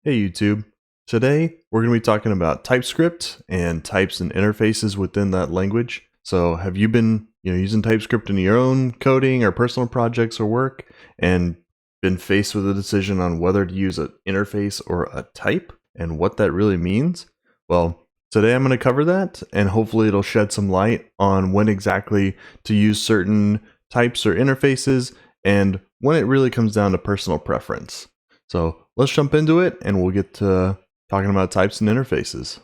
Hey YouTube. Today we're going to be talking about TypeScript and types and interfaces within that language. So have you been using TypeScript in your own coding or personal projects or work and been faced with a decision on whether to use an interface or a type and what that really means? Well, today I'm going to cover that, and hopefully it'll shed some light on when exactly to use certain types or interfaces and when it really comes down to personal preference. So let's jump into it and we'll get to talking about types and interfaces.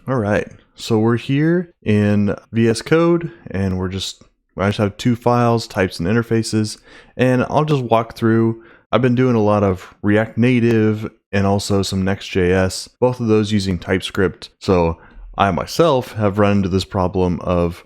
All right, so we're here in VS Code and I just have two files, types and interfaces, and I'll just walk through. I've been doing a lot of React Native and also some Next.js, both of those using TypeScript. So I myself have run into this problem of,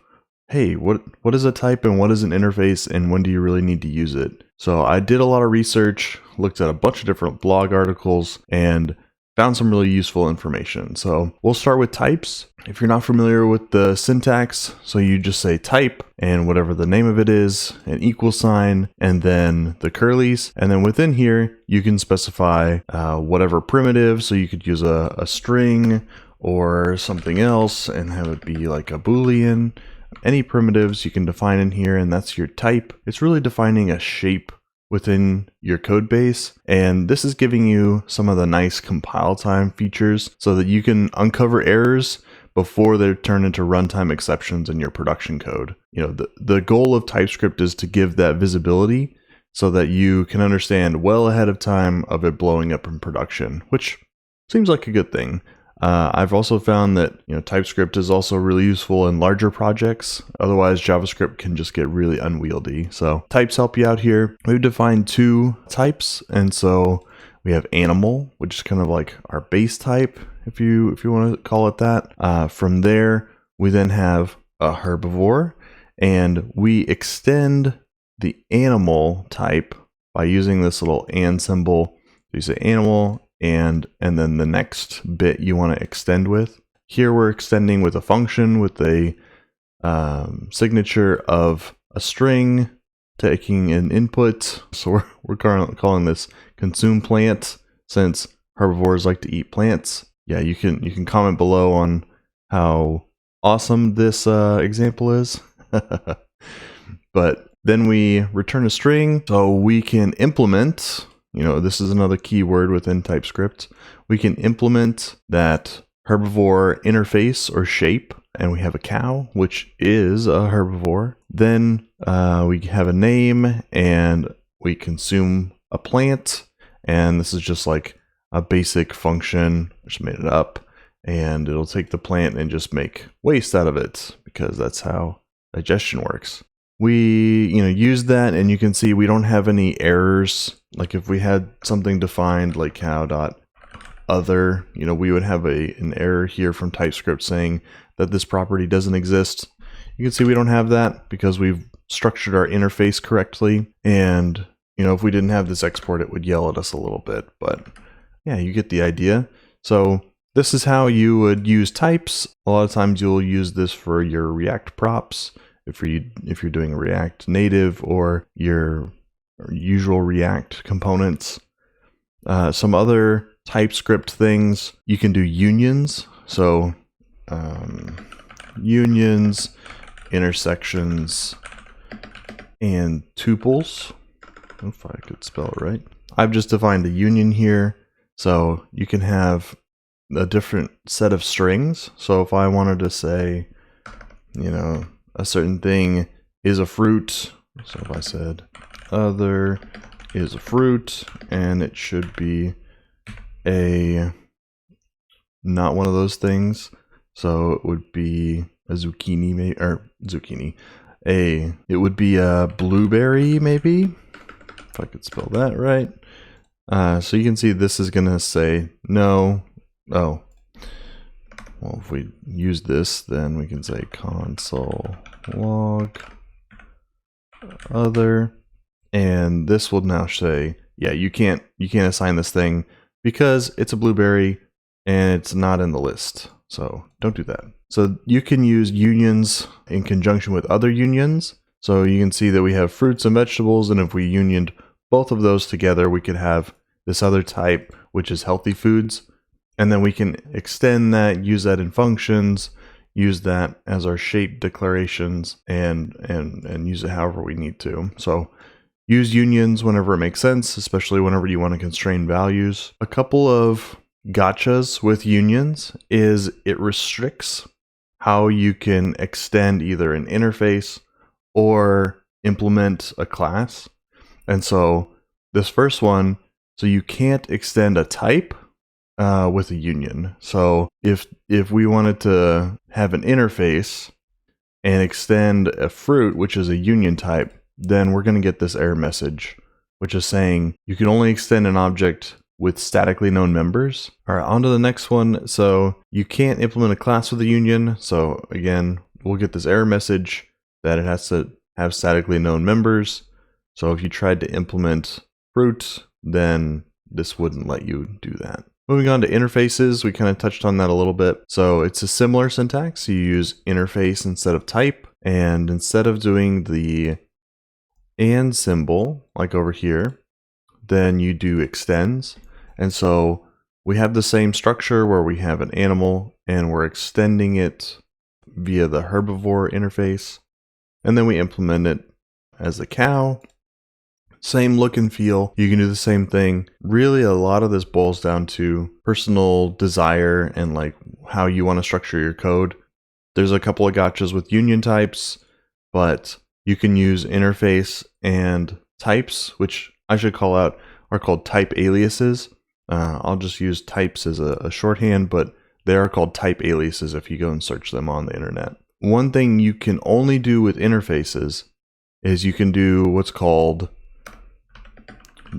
hey, what is a type and what is an interface and when do you really need to use it? So I did a lot of research, looked at a bunch of different blog articles, and found some really useful information. So we'll start with types. If you're not familiar with the syntax, so you just say type and whatever the name of it is, an equal sign, and then the curlies. And then within here, you can specify whatever primitive. So you could use a string or something else and have it be like a Boolean. Any primitives you can define in here, and that's your type. It's really defining a shape within your code base, and this is giving you some of the nice compile time features so that you can uncover errors before they turn into runtime exceptions in your production code. The goal of TypeScript is to give that visibility so that you can understand well ahead of time of it blowing up in production, which seems like a good thing. I've also found that TypeScript is also really useful in larger projects. Otherwise, JavaScript can just get really unwieldy. So types help you out here. We've defined two types, and so we have animal, which is kind of like our base type, if you want to call it that. From there, we then have a herbivore, and we extend the animal type by using this little and symbol. So you say animal, and then the next bit you want to extend with. Here we're extending with a function with a signature of a string taking an input. So we're currently calling this consume plant, since herbivores like to eat plants. Yeah, you can comment below on how awesome this example is. But then we return a string, so we can implement. This is another keyword within TypeScript. We can implement that herbivore interface or shape, and we have a cow, which is a herbivore. Then we have a name, and we consume a plant, and this is just like a basic function. I just made it up, and it'll take the plant and just make waste out of it, because that's how digestion works. We use that, and you can see we don't have any errors. Like if we had something defined like cow.other, we would have an error here from TypeScript saying that this property doesn't exist. You can see we don't have that because we've structured our interface correctly. And if we didn't have this export, it would yell at us a little bit, but yeah, you get the idea. So this is how you would use types. A lot of times you'll use this for your React props. If you're doing React Native or your usual React components. Some other TypeScript things, you can do unions. So unions, intersections, and tuples. If I could spell it right. I've just defined a union here. So you can have a different set of strings. So if I wanted to say, a certain thing is a fruit. So if I said other is a fruit, and it should be not one of those things. So it would be a zucchini, it would be a blueberry, maybe, if I could spell that right. So you can see this is gonna say no. Oh, well, if we use this, then we can say console log other, and this will now say, yeah, you can't assign this thing because it's a blueberry and it's not in the list. So don't do that. So you can use unions in conjunction with other unions. So you can see that we have fruits and vegetables, and if we unioned both of those together, we could have this other type, which is healthy foods. And then we can extend that, use that in functions, use that as our shape declarations, and use it however we need to. So use unions whenever it makes sense, especially whenever you want to constrain values. A couple of gotchas with unions is it restricts how you can extend either an interface or implement a class. And so this first one, so you can't extend a type with a union. So if we wanted to have an interface and extend a fruit, which is a union type, then we're going to get this error message, which is saying you can only extend an object with statically known members. All right, on to the next one. So you can't implement a class with a union. So again, we'll get this error message that it has to have statically known members. So if you tried to implement fruit, then this wouldn't let you do that. Moving on to interfaces, we kind of touched on that a little bit. So it's a similar syntax. You use interface instead of type, and instead of doing the and symbol, like over here, then you do extends. And so we have the same structure where we have an animal and we're extending it via the herbivore interface. And then we implement it as a cow. Same look and feel. You can do the same thing. Really, a lot of this boils down to personal desire and like how you want to structure your code. There's a couple of gotchas with union types, but you can use interface and types, which I should call out are called type aliases. I'll just use types as a shorthand, but they are called type aliases if you go and search them on the internet. One thing you can only do with interfaces is you can do what's called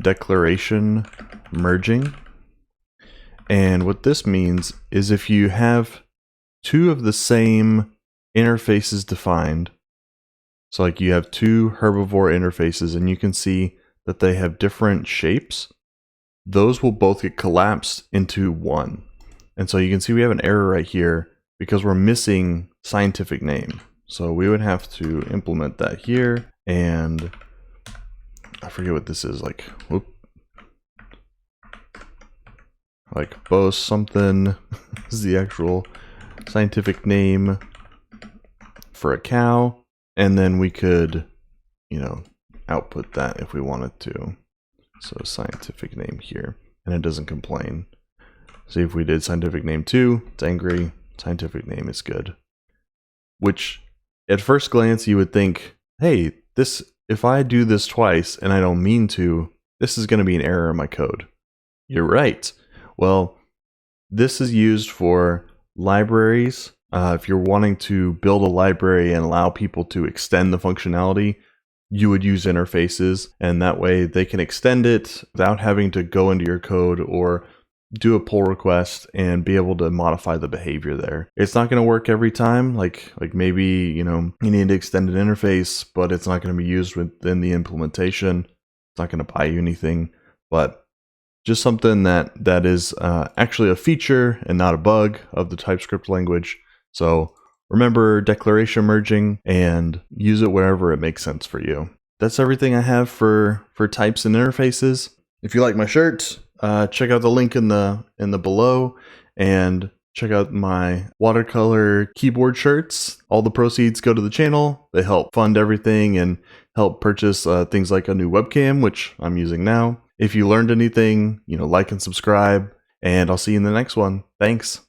declaration merging. And what this means is if you have two of the same interfaces defined, so like you have two herbivore interfaces and you can see that they have different shapes, those will both get collapsed into one. And so you can see we have an error right here because we're missing scientific name. So we would have to implement that here, and I forget what this is, like, whoop, like Bose something is the actual scientific name for a cow. And then we could, you know, output that if we wanted to. So scientific name here, and it doesn't complain. See, if we did scientific name 2, it's angry. Scientific name is good. Which at first glance you would think, hey, this, if I do this twice and I don't mean to, this is going to be an error in my code. You're right. Well, this is used for libraries. If you're wanting to build a library and allow people to extend the functionality, you would use interfaces, and that way they can extend it without having to go into your code or do a pull request and be able to modify the behavior there. It's not going to work every time. Like maybe, you know, you need to extend an interface, but it's not going to be used within the implementation. It's not going to buy you anything, but just something that is actually a feature and not a bug of the TypeScript language. So remember declaration merging and use it wherever it makes sense for you. That's everything I have for types and interfaces. If you like my shirt, check out the link in the below, and check out my watercolor keyboard shirts. All the proceeds go to the channel. They help fund everything and help purchase things like a new webcam, which I'm using now. If you learned anything, you know, like and subscribe, and I'll see you in the next one. Thanks.